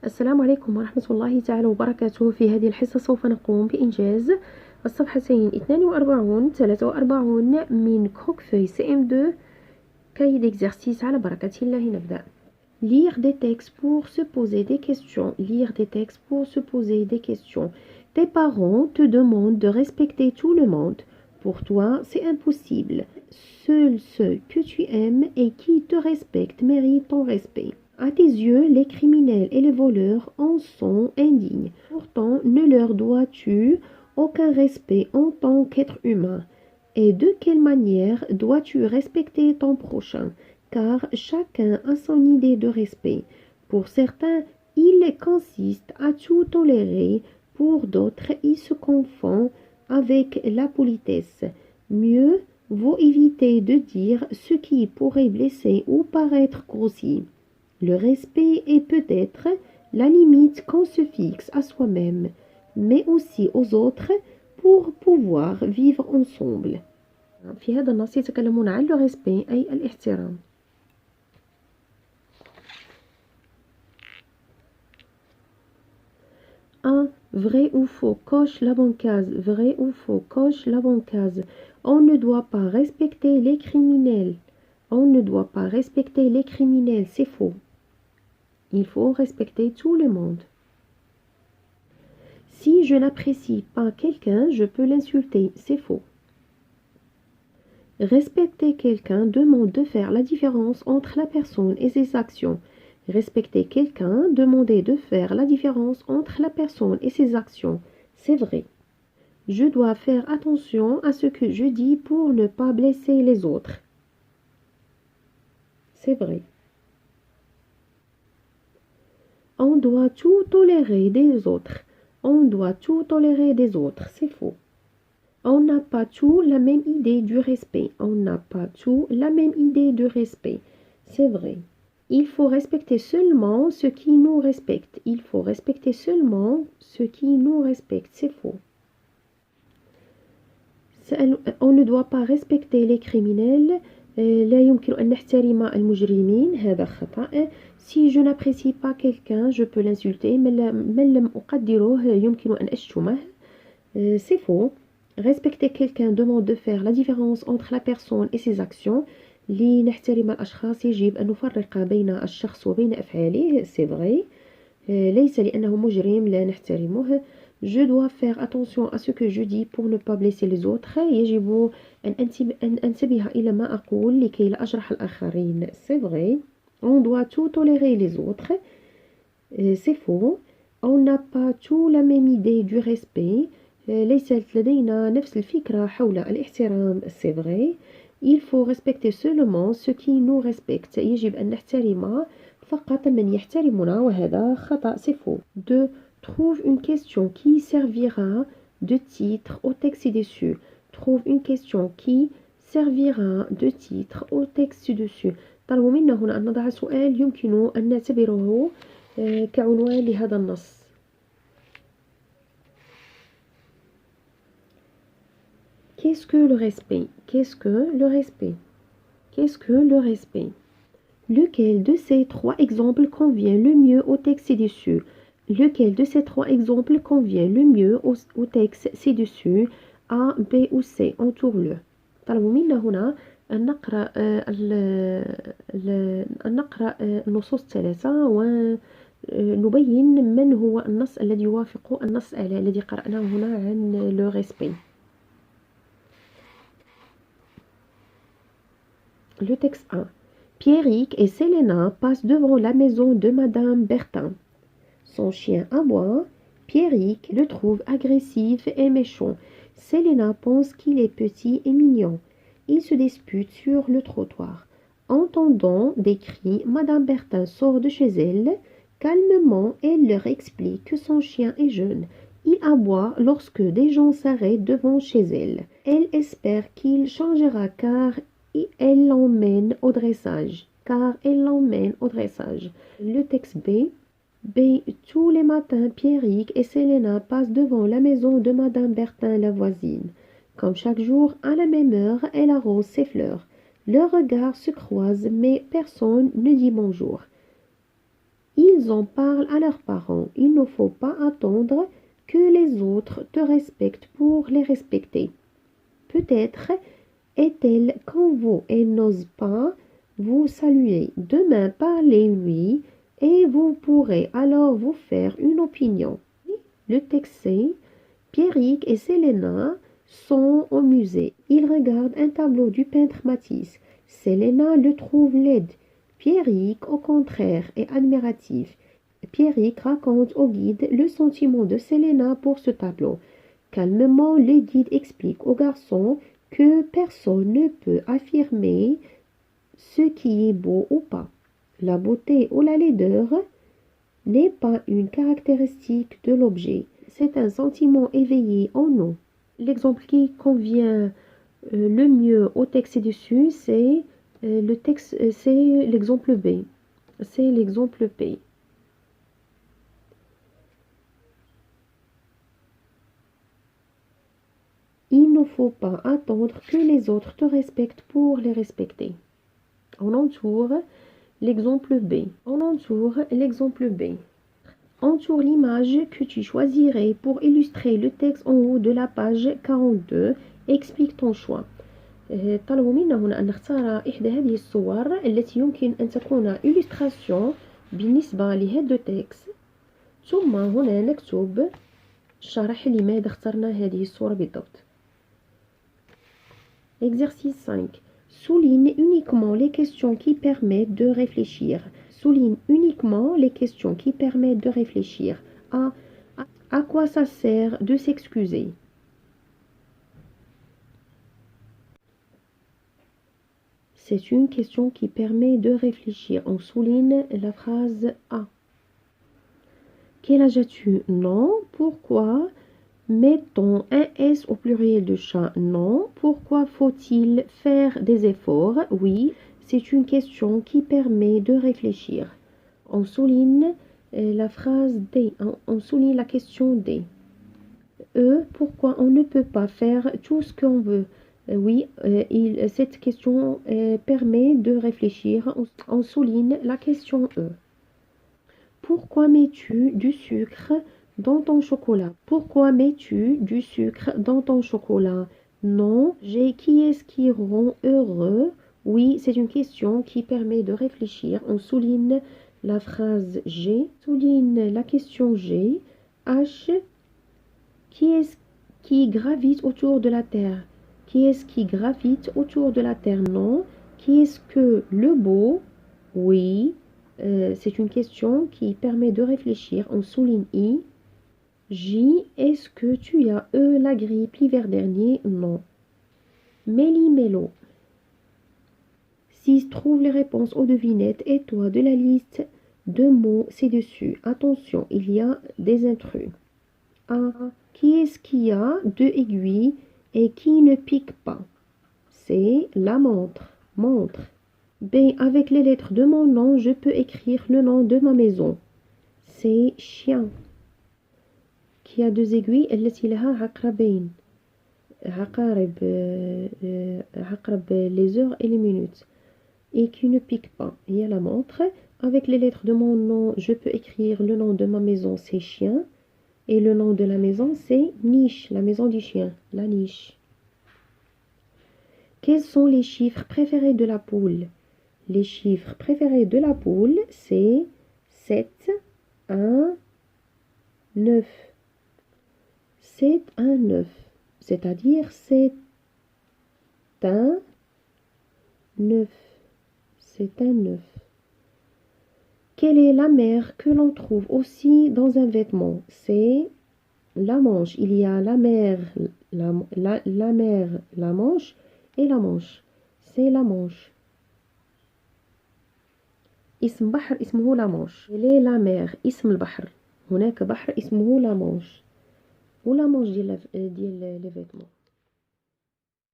السلام عليكم ورحمة الله تعالى وبركاته. في هذه الحصة سوف نقوم بإنجاز الصفحتين 42 43 من كروكفeuille CM2 cahier d'exercice. على بركة الله نبدأ. Lire des textes pour se poser des questions. Lire des textes pour se poser des questions. Tes parents te demandent de respecter tout le monde. Pour toi, c'est impossible. Seuls ceux que tu aimes et qui te respectent méritent ton respect. À tes yeux, les criminels et les voleurs en sont indignes. Pourtant, ne leur dois-tu aucun respect en tant qu'être humain. Et de quelle manière dois-tu respecter ton prochain? Car chacun a son idée de respect. Pour certains, il consiste à tout tolérer. Pour d'autres, il se confond avec la politesse. Mieux vaut éviter de dire ce qui pourrait blesser ou paraître grossier. Le respect est peut-être la limite qu'on se fixe à soi-même, mais aussi aux autres pour pouvoir vivre ensemble. في هذا النص يتكلمون عن le respect أي الاحترام. Un vrai ou faux, coche la bonne case. Vrai ou faux, coche la bonne case. On ne doit pas respecter les criminels. On ne doit pas respecter les criminels, c'est faux. Il faut respecter tout le monde. Si je n'apprécie pas quelqu'un, je peux l'insulter, c'est faux. Respecter quelqu'un demande de faire la différence entre la personne et ses actions. Respecter quelqu'un demande de faire la différence entre la personne et ses actions. C'est vrai. Je dois faire attention à ce que je dis pour ne pas blesser les autres. C'est vrai. On doit tout tolérer des autres. On doit tout tolérer des autres. C'est faux. On n'a pas tout la même idée du respect. On n'a pas tout la même idée du respect. C'est vrai. Il faut respecter seulement ceux qui nous respectent. Il faut respecter seulement ceux qui nous respectent. C'est faux. On ne doit pas respecter les criminels. لا يمكن أن نحترم المجرمين. هذا خطأ. Si je n'apprécie pas quelqu'un, je peux l'insulter. من لم أقدره يمكن أن أشتمه. C'est faux. Respecter quelqu'un demande de faire la différence entre la personne et ses actions. لنحترم الأشخاص يجب أن نفرق بين الشخص وبين أفعاله. C'est vrai. ليس لأنه مجرم لا نحترمه. Je dois faire attention à ce que je dis pour ne pas blesser les autres. يجب أن أنتبه إلى ما أقول لكي لا أجرح الآخرين. C'est vrai. On doit tout tolérer les autres. C'est faux. On n'a pas tout la même idée du respect. ليست لدينا نفس الفكرة حول الاحترام. C'est vrai. Il faut respecter seulement ceux qui nous respectent. يجب أن نحترم فقط من يحترمنا وهذا خطأ. C'est faux. 2. Trouve une question qui servira de titre au texte ci-dessus. Trouve une question qui servira de titre au texte ci-dessus. طلبوا منا هنا أن نضع سؤال يمكن أن نعتبره كعنوان لهذا النص. Qu'est-ce que le respect? Qu'est-ce que le respect? Qu'est-ce que le respect? Lequel de ces trois exemples convient le mieux au texte ci-dessus? Lequel de ces trois exemples convient le mieux au texte ci-dessus? A, B ou C? Entoure-le. طلبوا منا هنا أن نقرأ النصوص الثلاثة ونبين من هو النص الذي يوافق النص الذي قرأناه هنا عن le respect. Le texte 1. Pierrick et Selena passent devant la maison de Madame Bertin. Son chien aboie. Pierrick le trouve agressif et méchant. Selena pense qu'il est petit et mignon. Ils se disputent sur le trottoir. Entendant des cris, Madame Bertin sort de chez elle. Calmement, elle leur explique que son chien est jeune. Il aboie lorsque des gens s'arrêtent devant chez elle. Elle espère qu'il changera car elle l'emmène au dressage. Le texte B. Tous les matins, Pierrick et Selena passent devant la maison de Madame Bertin, la voisine. Comme chaque jour, à la même heure, elle arrose ses fleurs. Leurs regards se croisent, mais personne ne dit bonjour. Ils en parlent à leurs parents. Il ne faut pas attendre que les autres te respectent pour les respecter. Peut-être est-elle comme vous et n'ose pas vous saluer. Demain, parlez-lui et vous pourrez alors vous faire une opinion. Le texte c'est Pierrick et Selena sont au musée. Ils regardent un tableau du peintre Matisse. Selena le trouve laid. Pierrick, au contraire, est admiratif. Pierrick raconte au guide le sentiment de Selena pour ce tableau. Calmement, le guide explique au garçon que personne ne peut affirmer ce qui est beau ou pas. La beauté ou la laideur n'est pas une caractéristique de l'objet, c'est un sentiment éveillé en nous. L'exemple qui convient le mieux au texte ci-dessus, c'est c'est l'exemple B. C'est l'exemple B. Il ne faut pas attendre que les autres te respectent pour les respecter. On entoure l'exemple B. On entoure l'exemple B. Entoure l'image que tu choisirais pour illustrer le texte en haut de la page 42. Explique ton choix. طلبوا منا هنا أن نختار إحدى هذه الصور التي يمكن أن تكون illustration بالنسبة لهذا التكست. ثم هنا نكتب شرح لماذا اخترنا هذه الصورة بالضبط. Exercice 5. Souligne uniquement les questions qui permettent de réfléchir. Souligne uniquement les questions qui permettent de réfléchir. À quoi ça sert de s'excuser? C'est une question qui permet de réfléchir. On souligne la phrase A. Quel âge as-tu? Non. Pourquoi mettons un S au pluriel de chat? Non. Pourquoi faut-il faire des efforts? Oui. C'est une question qui permet de réfléchir. On souligne la phrase D. On souligne la question D. Pourquoi on ne peut pas faire tout ce qu'on veut? Oui, cette question permet de réfléchir. On souligne la question E. Pourquoi mets-tu du sucre dans ton chocolat? Pourquoi mets-tu du sucre dans ton chocolat? Non. Qui est-ce qui rend heureux? Oui, c'est une question qui permet de réfléchir. On souligne la phrase G. Souligne la question G. H. Qui est-ce qui gravite autour de la Terre? Qui est-ce qui gravite autour de la Terre? Non. Qui est-ce que le beau? Oui. C'est une question qui permet de réfléchir. On souligne I. J. Est-ce que tu as eu la grippe l'hiver dernier? Non. Méli-mélo. 6. Trouve les réponses aux devinettes et toi de la liste de mots ci-dessus. Attention, il y a des intrus. A. Qui est-ce qui a deux aiguilles et qui ne pique pas? C'est la montre. Montre. B. Avec les lettres de mon nom, je peux écrire le nom de ma maison. C'est chien. Qui a deux aiguilles التي لها عقربين. عقرب les heures et les minutes. Et qui ne pique pas. Il y a la montre. Avec les lettres de mon nom, je peux écrire le nom de ma maison, c'est chien. Et le nom de la maison, c'est niche, la maison du chien, la niche. Quels sont les chiffres préférés de la poule? Les chiffres préférés de la poule, c'est 7, 1, 9. 7, 1, 9. C'est-à-dire c'est un 9. C'est un 9. Quelle est la mer que l'on trouve aussi dans un vêtement? C'est la Manche. Il y a la mer, la mer, la Manche et la Manche. C'est la Manche. اسم بحر اسمه لا مانش. ليه لا مير اسم البحر. هناك بحر اسمه لا مانش. ولا مانش ديال لي فيتمون.